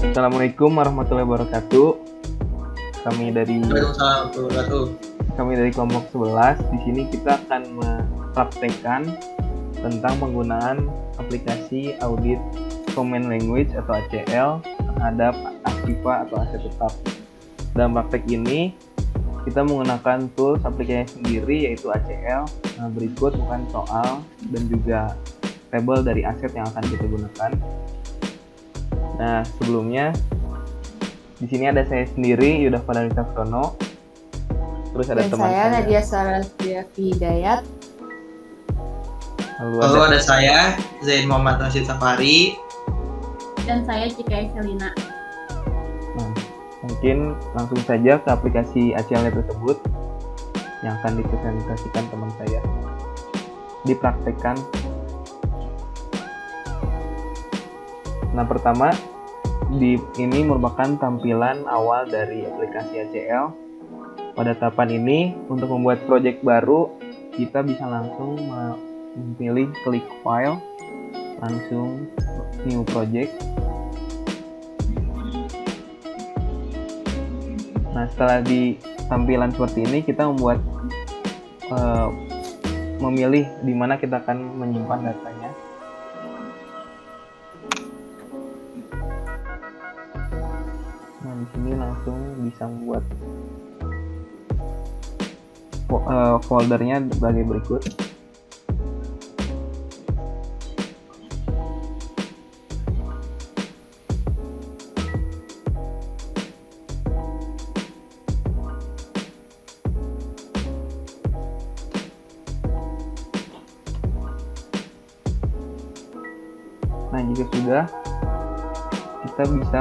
Assalamualaikum warahmatullahi wabarakatuh. Kami dari Waalaikumsalam warahmatullahi wabarakatuh. kelompok 11. Di sini kita akan mempraktekkan tentang penggunaan aplikasi audit common language atau ACL terhadap aktiva atau aset tetap. Dalam praktek ini kita menggunakan tools aplikasi sendiri yaitu ACL. Berikut bukan soal dan juga tabel dari aset yang akan kita gunakan. Nah, sebelumnya di sini ada saya sendiri, Yuda Fadalita Krono. Terus ada Dan teman saya Nadia Sarasdia Hidayat. Lalu ada saya Zain Muhammad Rashid Safari. Dan saya Cika Selina. Nah, mungkin langsung saja ke aplikasi ACL tersebut yang akan dipresentasikan teman saya. Dipraktekkan. Nah, pertama, ini merupakan tampilan awal dari aplikasi ACL. Pada tahapan ini, untuk membuat project baru, kita bisa langsung memilih klik file, langsung new project. Nah, setelah di tampilan seperti ini, kita memilih di mana kita akan menyimpan datanya. Nah, di sini langsung bisa membuat foldernya sebagai berikut. Nah, jika sudah, kita bisa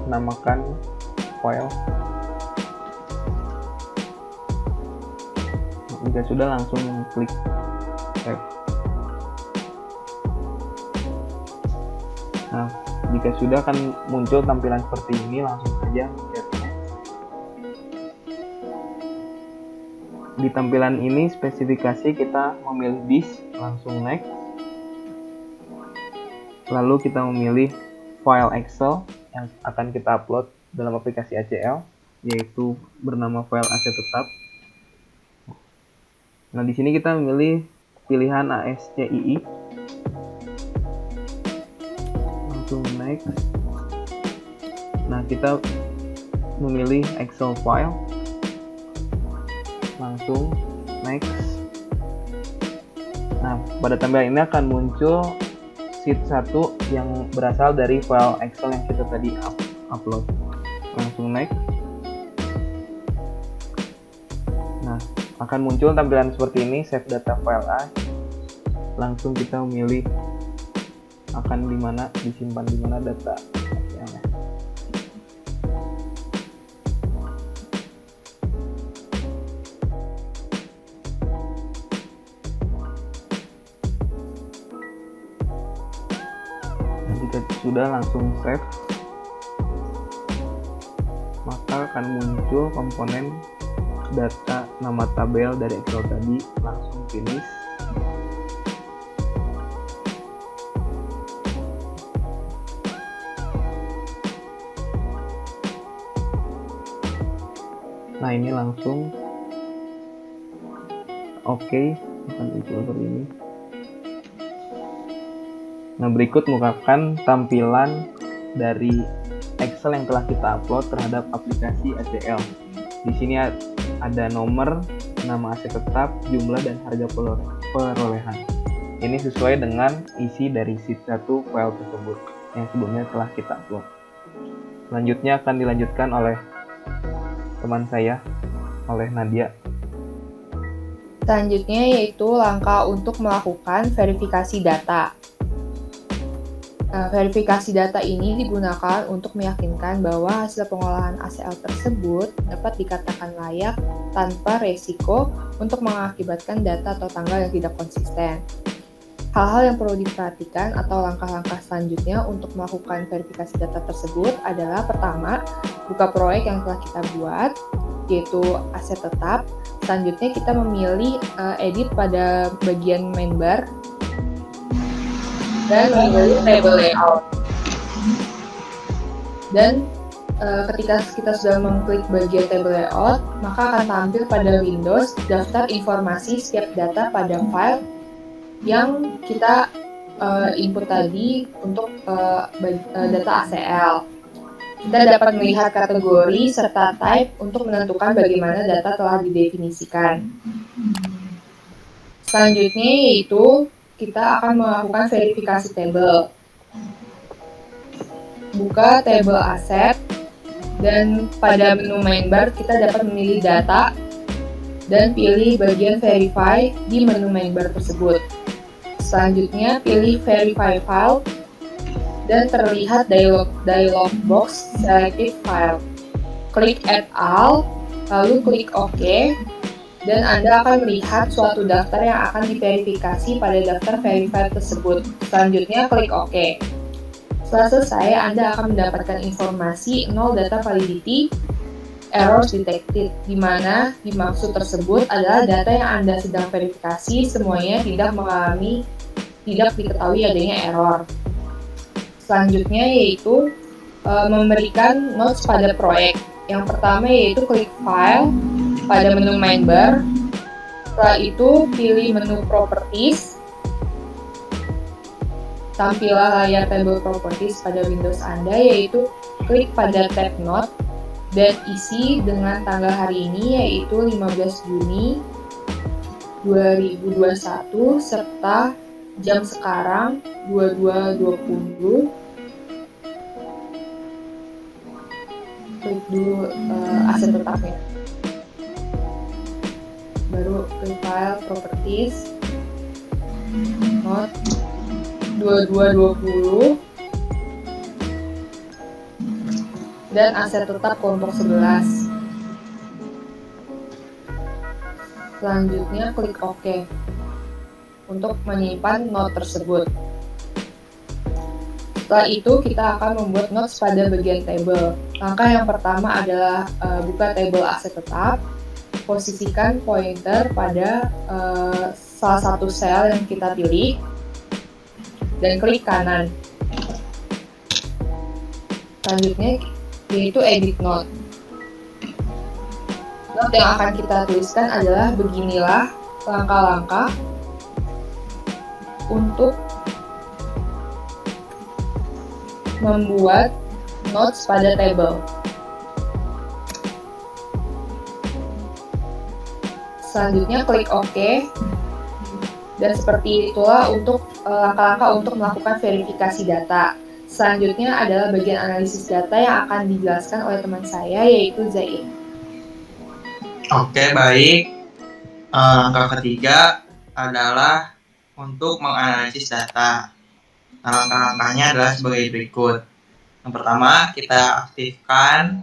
menamakan file. Jika sudah, langsung klik save. Nah, jika sudah akan muncul tampilan seperti ini, langsung saja save. Di tampilan ini spesifikasi kita memilih disk, langsung next. Lalu kita memilih file Excel yang akan kita upload dalam aplikasi ACL, yaitu bernama file aset tetap. Nah, di sini kita memilih pilihan ASCII. Langsung next. Nah, kita memilih Excel file. Langsung next. Nah, pada tampilan ini akan muncul sheet 1 yang berasal dari file Excel yang kita tadi upload. Langsung next. Nah, akan muncul tampilan seperti ini, save data file as. Langsung kita memilih akan disimpan di mana data Excel-nya. Jika sudah, langsung save, maka akan muncul komponen data nama tabel dari Excel tadi. Langsung finish. Nah, ini langsung oke, akan muncul seperti ini. Nah, berikut merupakan tampilan dari Excel yang telah kita upload terhadap aplikasi ACL. Di sini ada nomor, nama aset tetap, jumlah, dan harga perolehan. Ini sesuai dengan isi dari sheet 1 file tersebut yang sebelumnya telah kita upload. Selanjutnya akan dilanjutkan oleh teman saya, oleh Nadia. Selanjutnya yaitu langkah untuk melakukan verifikasi data. Verifikasi data ini digunakan untuk meyakinkan bahwa hasil pengolahan ACL tersebut dapat dikatakan layak tanpa resiko untuk mengakibatkan data atau tanggal yang tidak konsisten. Hal-hal yang perlu diperhatikan atau langkah-langkah selanjutnya untuk melakukan verifikasi data tersebut adalah: pertama, buka proyek yang telah kita buat. yaitu aset tetap. Selanjutnya kita memilih edit pada bagian main bar dan memilih table layout. Dan ketika kita sudah mengklik bagian table layout, maka akan tampil pada Windows daftar informasi setiap data pada file yang kita input tadi untuk data ACL. Kita dapat melihat kategori serta type untuk menentukan bagaimana data telah didefinisikan. Selanjutnya yaitu kita akan melakukan verifikasi table. Buka table aset, dan pada menu main bar kita dapat memilih data dan pilih bagian verify di menu main bar tersebut. Selanjutnya pilih verify file dan terlihat dialog box selected file. Klik add all, lalu klik OK, dan Anda akan melihat suatu daftar yang akan diverifikasi pada daftar verify tersebut. Selanjutnya klik OK. Setelah selesai, Anda akan mendapatkan informasi 0 data validity errors detected, di mana dimaksud tersebut adalah data yang Anda sedang verifikasi semuanya tidak diketahui adanya error. Selanjutnya yaitu memberikan notes pada proyek. Yang pertama yaitu klik file pada menu main bar. Setelah itu pilih menu properties. Tampillah layar table properties pada Windows Anda, yaitu klik pada tab note dan isi dengan tanggal hari ini yaitu 15 Juni 2021 serta jam sekarang 22.20. Klik dulu aset tetapnya. Baru klik file properties, note 22.20 dan aset tetap kelompok 11. Selanjutnya klik OK untuk menyimpan note tersebut. Setelah itu kita akan membuat notes pada bagian table. Langkah yang pertama adalah buka table aset tetap, posisikan pointer pada salah satu sel yang kita pilih, dan klik kanan. Selanjutnya yaitu edit note. Note yang akan kita tuliskan adalah beginilah langkah-langkah untuk membuat notes pada table. Selanjutnya klik OK. Dan seperti itulah untuk langkah-langkah untuk melakukan verifikasi data. Selanjutnya adalah bagian analisis data yang akan dijelaskan oleh teman saya, yaitu Zain. Oke, baik. Langkah ketiga adalah untuk menganalisis data. Nah, langkah-langkahnya adalah sebagai berikut. Yang pertama, kita aktifkan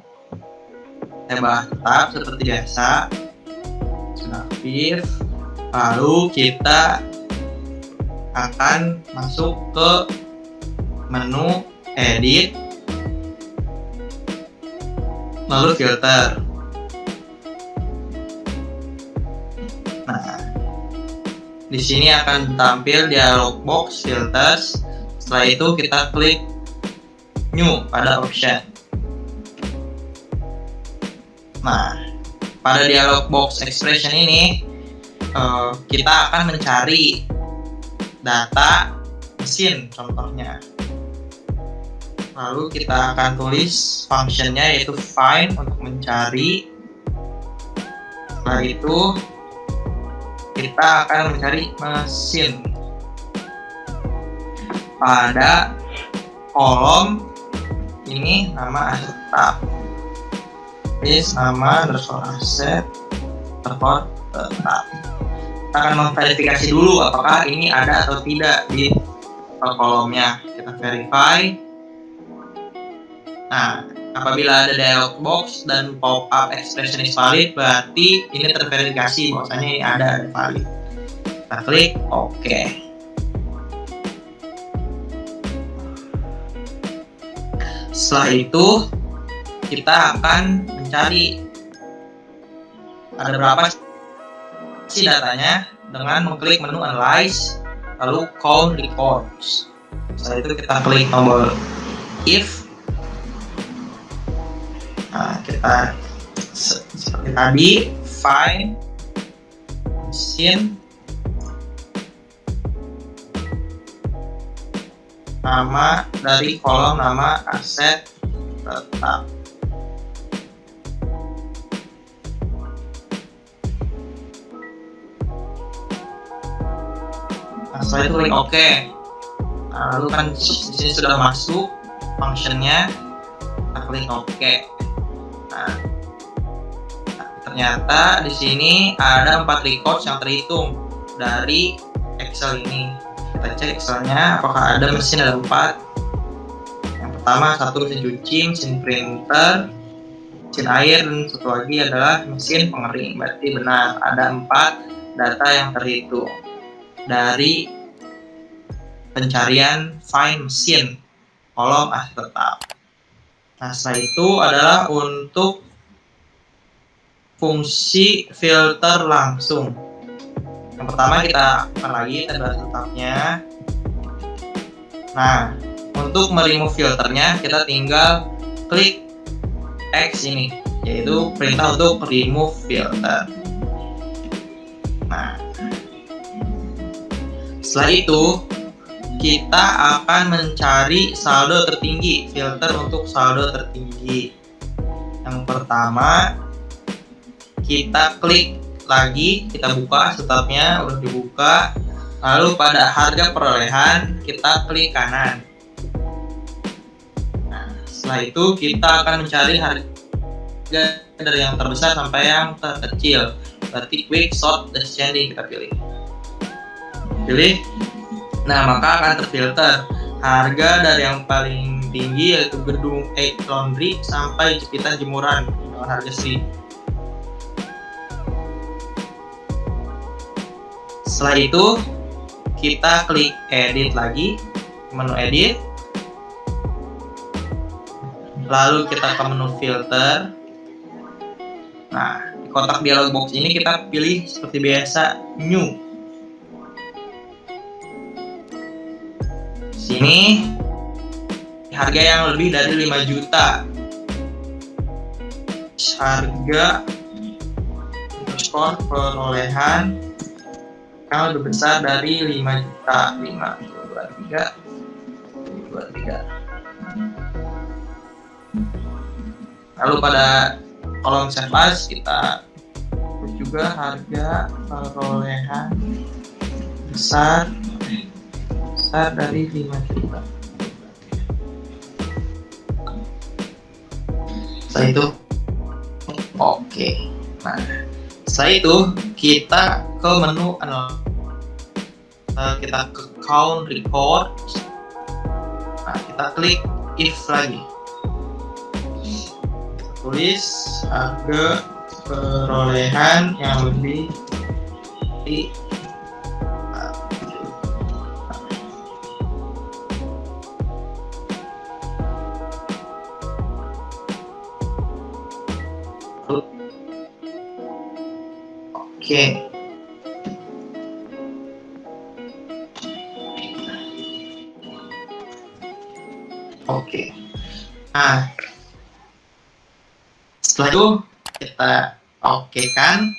table tetap seperti biasa. Sudah aktif. Lalu kita akan masuk ke menu edit, lalu filter. Nah, di sini akan tampil dialog box filters. Setelah itu kita klik new pada option. Nah, pada dialog box expression ini kita akan mencari data mesin contohnya. Lalu kita akan tulis functionnya yaitu find untuk mencari. Setelah itu kita akan mencari mesin pada kolom ini nama aset tetap, is nama underscore aset underscore tetap. Kita akan memverifikasi dulu apakah ini ada atau tidak di kolomnya. Kita verify. Nah, apabila ada dialog box dan pop-up expression is valid, berarti ini terverifikasi bahwasanya ini ada valid. Kita klik OK. Setelah itu kita akan mencari ada berapa sih datanya dengan mengklik menu Analyze, lalu Count Records. Setelah itu kita klik tombol If. Nah, kita seperti tadi find mesin, nama dari kolom nama aset tetap. Nah, setelah itu klik OK. Nah, lalu kan di sini sudah masuk functionnya, kita klik OK. Nah, ternyata di sini ada 4 records yang terhitung dari Excel ini. Kita cek Excelnya apakah ada mesin, ada 4. Yang pertama satu mesin cuci, mesin printer, mesin air, dan satu lagi adalah mesin pengering. Berarti benar ada 4 data yang terhitung dari pencarian find mesin kolom aset tetap. Nah, setelah itu adalah untuk fungsi filter langsung. Yang pertama kita buka lagi tabel tetapnya. Nah, untuk meremove filternya kita tinggal klik X ini, yaitu perintah untuk remove filter. Nah, setelah itu kita akan mencari saldo tertinggi, filter untuk saldo tertinggi. Yang pertama kita klik lagi, kita buka setupnya, udah dibuka. Lalu pada harga perolehan kita klik kanan. Nah, setelah itu kita akan mencari harga dari yang terbesar sampai yang terkecil. Berarti quick sort descending kita pilih. Nah, maka akan terfilter harga dari yang paling tinggi yaitu gedung laundry sampai jepitan jemuran dengan harga 1000. Setelah itu kita klik edit lagi, menu edit, lalu kita ke menu filter. Nah, di kotak dialog box ini kita pilih seperti biasa new. Sini harga yang lebih dari 5 juta, harga skor perolehan yang lebih besar dari 5 juta, 23. Lalu pada kolom save as kita juga harga perolehan besar dari 5 juta. Setelah itu oke. Nah, setelah itu kita ke menu kita ke count record. Nah, kita klik if lagi. Kita tulis harga perolehan yang lebih di Oke. Nah, setelah itu kita oke kan.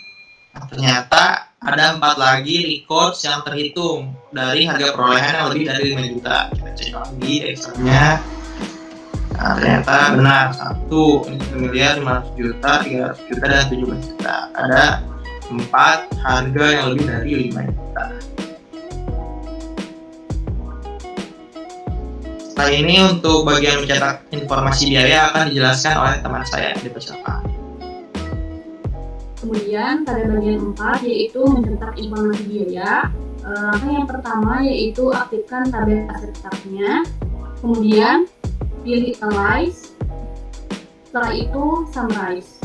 Nah, ternyata ada 4 lagi records yang terhitung dari harga perolehan yang lebih dari 5 juta. Kita cek lagi Excelnya. Nah, ternyata benar 1.500 juta, 300 juta, dan 17 juta. Ada 4 harga yang lebih dari 5 juta. Setelah ini untuk bagian mencetak informasi biaya akan dijelaskan oleh teman saya, dipersilakan. Kemudian pada bagian 4 yaitu mencetak informasi biaya. Langkah yang pertama yaitu aktifkan tabel aset tetapnya. Kemudian pilih Analyze. Setelah itu Summarize.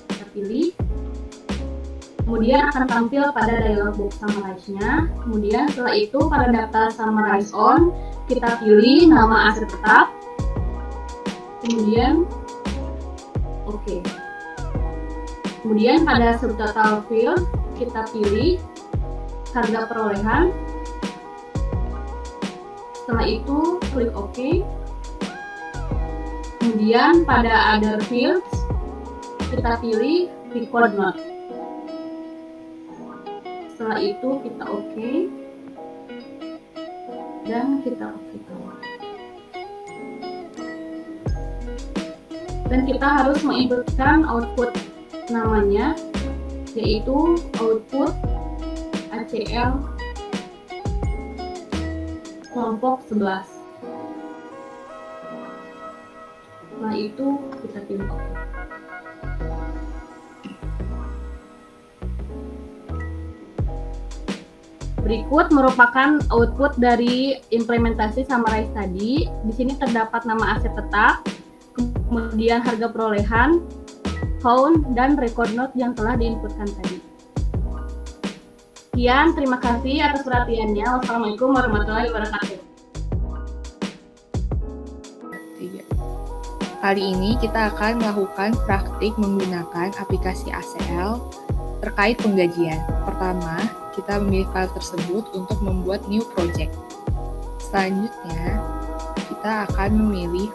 Kita pilih. Kemudian akan tampil pada dialog box Summarize-nya. Kemudian setelah itu pada daftar Summarize On, kita pilih nama aset tetap. Kemudian oke. Kemudian pada subtotal field kita pilih harga perolehan. Setelah itu klik OK. Kemudian pada other fields kita pilih record note. Setelah itu kita OK dan kita OK. Dan kita harus menginputkan output namanya, yaitu output ACL kelompok 11. Setelah itu kita pilih OK. Berikut merupakan output dari implementasi summarize tadi. Di sini terdapat nama aset tetap, kemudian harga perolehan, count, dan record note yang telah diinputkan tadi. Sekian, terima kasih atas perhatiannya. Wassalamualaikum warahmatullahi wabarakatuh. Kali ini kita akan melakukan praktik menggunakan aplikasi ACL terkait penggajian. Pertama, kita memilih file tersebut untuk membuat new project. Selanjutnya, kita akan memilih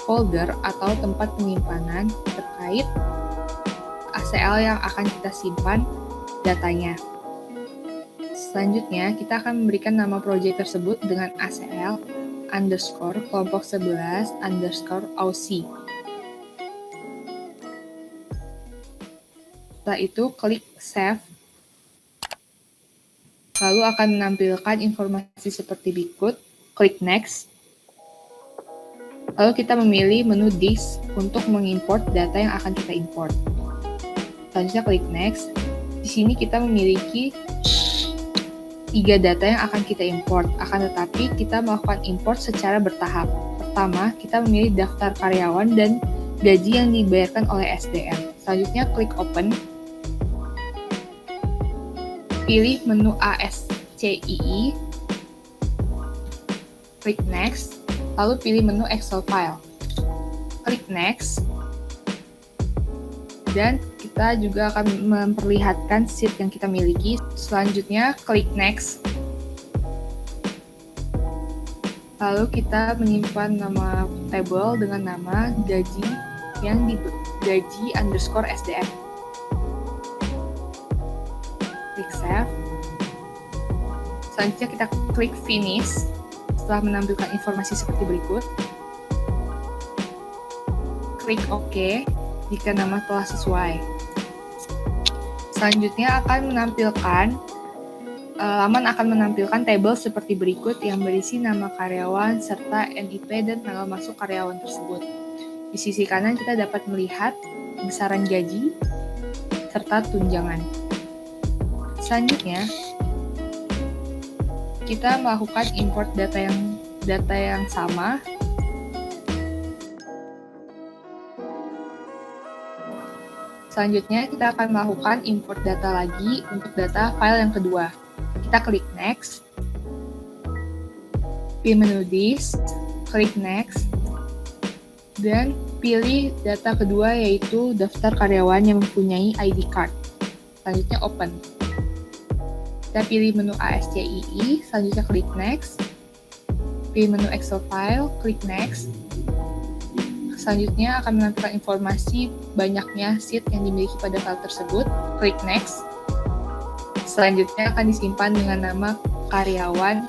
folder atau tempat penyimpanan terkait ACL yang akan kita simpan datanya. Selanjutnya, kita akan memberikan nama project tersebut dengan ACL underscore kelompok 11 underscore AUSI. Setelah itu, klik Save. Lalu akan menampilkan informasi seperti berikut. Klik Next. Lalu kita memilih menu Disk untuk mengimport data yang akan kita import. Selanjutnya klik Next. Di sini kita memiliki 3 data yang akan kita import, akan tetapi kita melakukan import secara bertahap. Pertama, kita memilih daftar karyawan dan gaji yang dibayarkan oleh SDM. Selanjutnya, klik Open. Pilih menu ASCII. Klik Next. Lalu pilih menu Excel File. Klik Next. Dan kita juga akan memperlihatkan sheet yang kita miliki. Selanjutnya, klik Next. Lalu kita menyimpan nama table dengan nama gaji yang di gaji underscore SDM. Klik Save. Selanjutnya kita klik Finish. Setelah menampilkan informasi seperti berikut, klik OK jika nama telah sesuai. Selanjutnya laman akan menampilkan tabel seperti berikut yang berisi nama karyawan serta NIP dan tanggal masuk karyawan tersebut. Di sisi kanan kita dapat melihat besaran gaji serta tunjangan. Selanjutnya, kita melakukan import data yang sama. Selanjutnya, kita akan melakukan import data lagi untuk data file yang kedua. Kita klik Next. Pilih menu Disk, klik Next. Dan pilih data kedua yaitu daftar karyawan yang mempunyai ID card. Selanjutnya Open. Kita pilih menu ASCII, selanjutnya klik Next. Pilih menu Excel File, klik Next. Selanjutnya akan menampilkan informasi banyaknya sheet yang dimiliki pada file tersebut. Klik Next. Selanjutnya akan disimpan dengan nama karyawan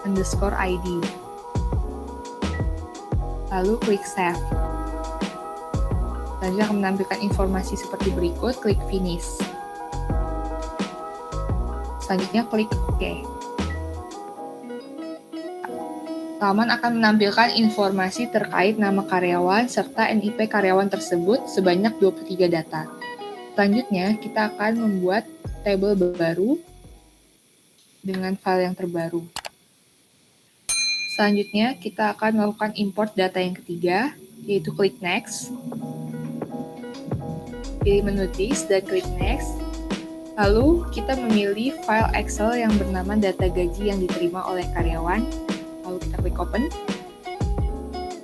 underscore ID. Lalu klik Save. Selanjutnya akan menampilkan informasi seperti berikut. Klik Finish. Selanjutnya klik OK. Laman akan menampilkan informasi terkait nama karyawan serta NIP karyawan tersebut sebanyak 23 data. Selanjutnya, kita akan membuat tabel baru dengan file yang terbaru. Selanjutnya, kita akan melakukan import data yang ketiga, yaitu klik Next. Pilih menu Disk dan klik Next. Lalu, kita memilih file Excel yang bernama data gaji yang diterima oleh karyawan. Lalu kita klik Open.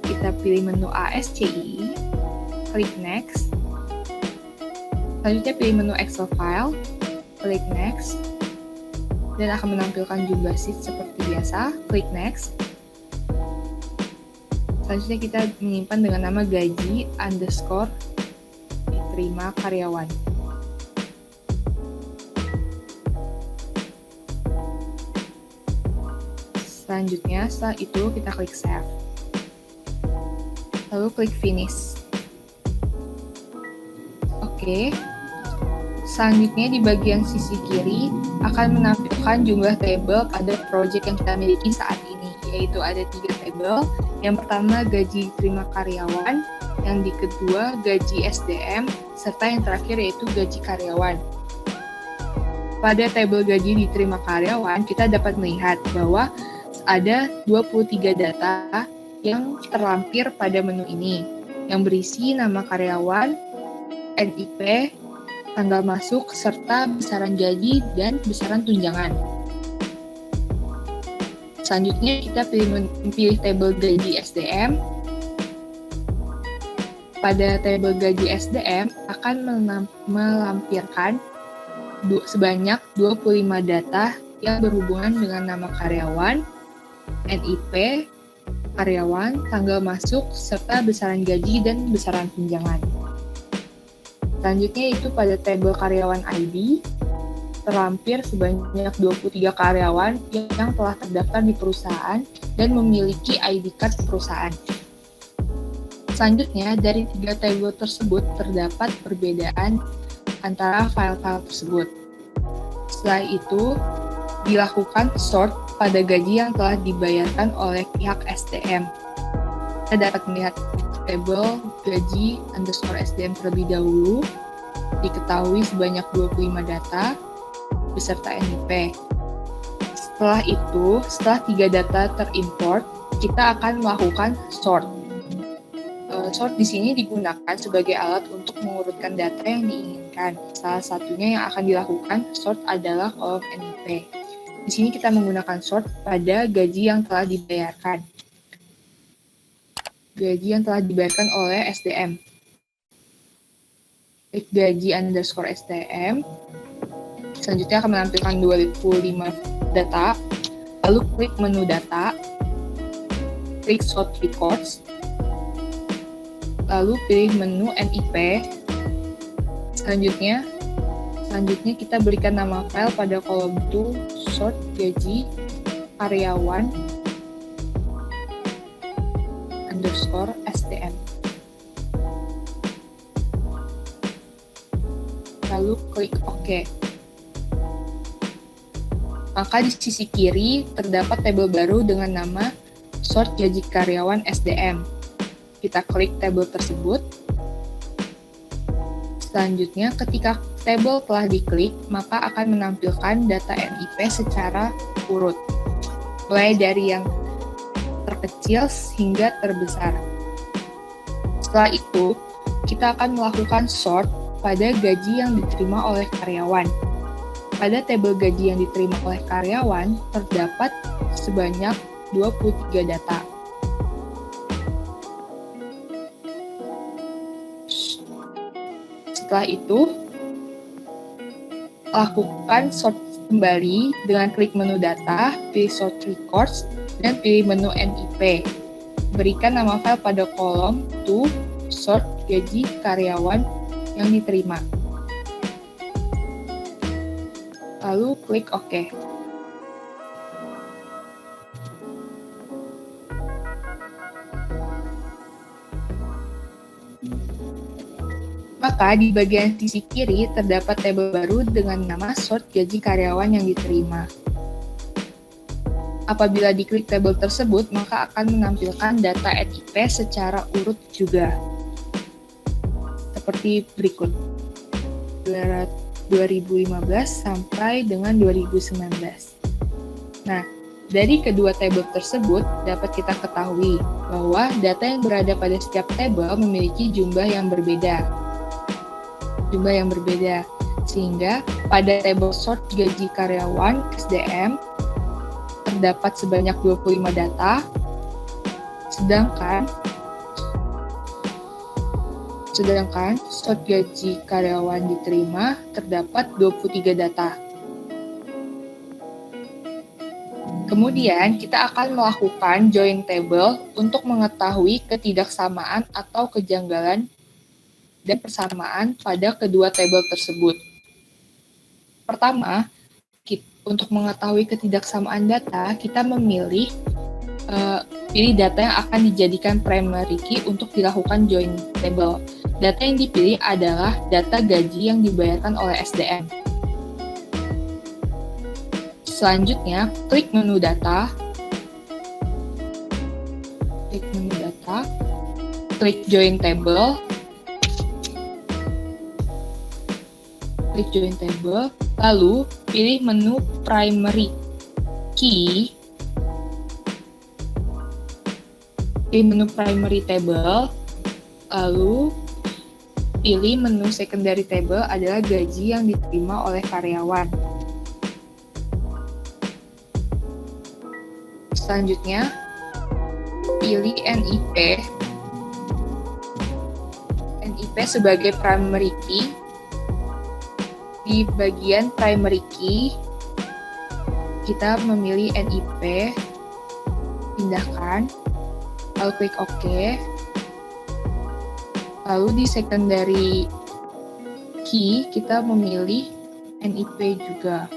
Kita pilih menu ASCII, klik Next. Selanjutnya pilih menu Excel file, klik next, dan akan menampilkan jumlah sheet seperti biasa, klik next. Selanjutnya kita menyimpan dengan nama gaji underscore diterima karyawan. Selanjutnya, setelah itu kita klik save. Lalu klik finish. Oke. Selanjutnya di bagian sisi kiri akan menampilkan jumlah tabel pada project yang kita miliki saat ini, yaitu ada 3 tabel. Yang pertama gaji terima karyawan, yang kedua gaji SDM, serta yang terakhir yaitu gaji karyawan. Pada tabel gaji diterima karyawan, kita dapat melihat bahwa ada 23 data yang terlampir pada menu ini, yang berisi nama karyawan, NIP, tanggal masuk, serta besaran gaji dan besaran tunjangan. Selanjutnya kita pilih tabel gaji SDM. Pada tabel gaji SDM akan melampirkan sebanyak 25 data yang berhubungan dengan nama karyawan, NIP, karyawan, tanggal masuk, serta besaran gaji dan besaran tunjangan. Selanjutnya itu pada tabel karyawan ID, terlampir sebanyak 23 karyawan yang telah terdaftar di perusahaan dan memiliki ID card perusahaan. Selanjutnya, dari 3 tabel tersebut terdapat perbedaan antara file-file tersebut. Setelah itu, dilakukan sort pada gaji yang telah dibayarkan oleh pihak SDM. Kita dapat melihat tabel gaji underscore SDM terlebih dahulu, diketahui sebanyak 25 data, beserta NIP. Setelah itu, setelah 3 data terimport, kita akan melakukan sort. Sort di sini digunakan sebagai alat untuk mengurutkan data yang diinginkan. Salah satunya yang akan dilakukan sort adalah kolom NIP. Di sini kita menggunakan sort pada gaji yang telah dibayarkan. Gaji yang telah dibayarkan oleh SDM. Klik gaji underscore SDM. Selanjutnya akan menampilkan 25 data, lalu klik menu data, klik sort records, lalu pilih menu NIP. Selanjutnya kita berikan nama file pada kolom to sort gaji karyawan underscore SDM. Lalu klik OK. Maka di sisi kiri terdapat tabel baru dengan nama sort gaji karyawan SDM. Kita klik tabel tersebut. Selanjutnya, ketika tabel telah diklik, maka akan menampilkan data NIP secara urut, mulai dari yang terkecil hingga terbesar. Setelah itu, kita akan melakukan sort pada gaji yang diterima oleh karyawan. Pada tabel gaji yang diterima oleh karyawan, terdapat sebanyak 23 data. Setelah itu, lakukan sort kembali dengan klik menu data, pilih sort records, dan pilih menu NIP. Berikan nama file pada kolom to sort gaji karyawan yang diterima. Lalu klik OK. Maka di bagian sisi kiri terdapat tabel baru dengan nama sort gaji karyawan yang diterima. Apabila diklik tabel tersebut, maka akan menampilkan data NIP secara urut juga. Seperti berikut. 2015 sampai dengan 2019. Nah, dari kedua tabel tersebut dapat kita ketahui bahwa data yang berada pada setiap tabel memiliki jumlah yang berbeda. Sehingga pada tabel sort gaji karyawan SDM terdapat sebanyak 25 data, sedangkan Sedangkan slot gaji karyawan diterima terdapat 23 data. Kemudian kita akan melakukan join table untuk mengetahui ketidaksamaan atau kejanggalan dan persamaan pada kedua tabel tersebut. Pertama, untuk mengetahui ketidaksamaan data, kita pilih data yang akan dijadikan primary key untuk dilakukan join table. Data yang dipilih adalah data gaji yang dibayarkan oleh SDM. Selanjutnya, klik menu data, klik join table, lalu pilih menu primary key, table, lalu pilih menu secondary table adalah gaji yang diterima oleh karyawan. Selanjutnya, pilih NIP sebagai primary key. Di bagian primary key, kita memilih NIP, pindahkan, lalu klik OK. Lalu di secondary key, kita memilih NIP juga.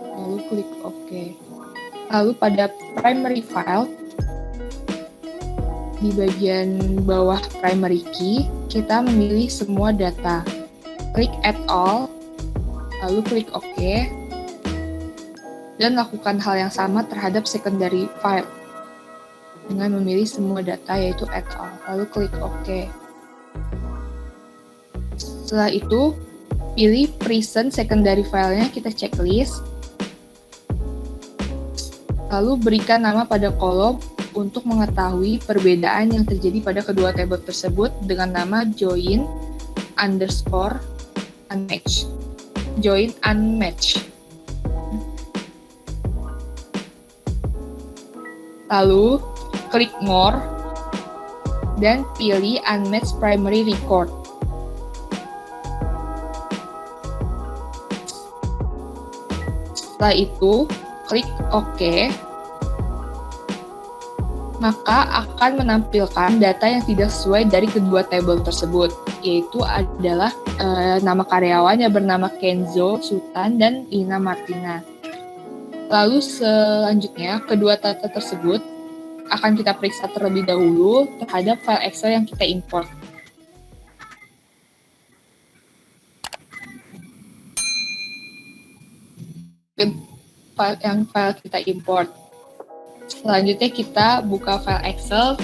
Lalu klik OK. Lalu pada primary file, di bagian bawah primary key, kita memilih semua data. Klik Add All, lalu klik OK, dan lakukan hal yang sama terhadap secondary file dengan memilih semua data yaitu Add All, lalu klik OK. Setelah itu, pilih present secondary filenya, kita checklist, lalu berikan nama pada kolom untuk mengetahui perbedaan yang terjadi pada kedua tabel tersebut dengan nama join underscore unmatch. Join unmatch. Lalu klik more dan pilih unmatched primary record. Setelah itu klik OK. Maka akan menampilkan data yang tidak sesuai dari kedua tabel tersebut, yaitu adalah nama karyawan yang bernama Kenzo Sultan dan Lina Martina. Lalu selanjutnya, kedua data tersebut akan kita periksa terlebih dahulu terhadap file Excel yang kita import. File kita import. Selanjutnya kita buka file Excel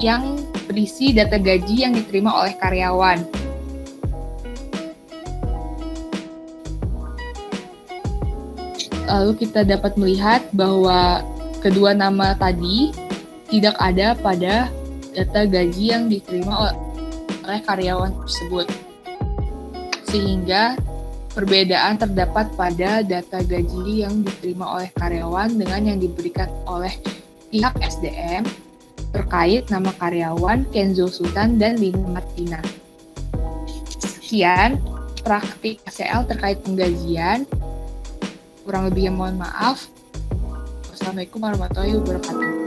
yang berisi data gaji yang diterima oleh karyawan. Lalu kita dapat melihat bahwa kedua nama tadi tidak ada pada data gaji yang diterima oleh karyawan tersebut. Sehingga perbedaan terdapat pada data gaji yang diterima oleh karyawan dengan yang diberikan oleh pihak SDM terkait nama karyawan Kenzo Sultan dan Lina Martina. Sekian praktik ACL terkait penggajian. Kurang lebihnya mohon maaf. Wassalamualaikum warahmatullahi wabarakatuh.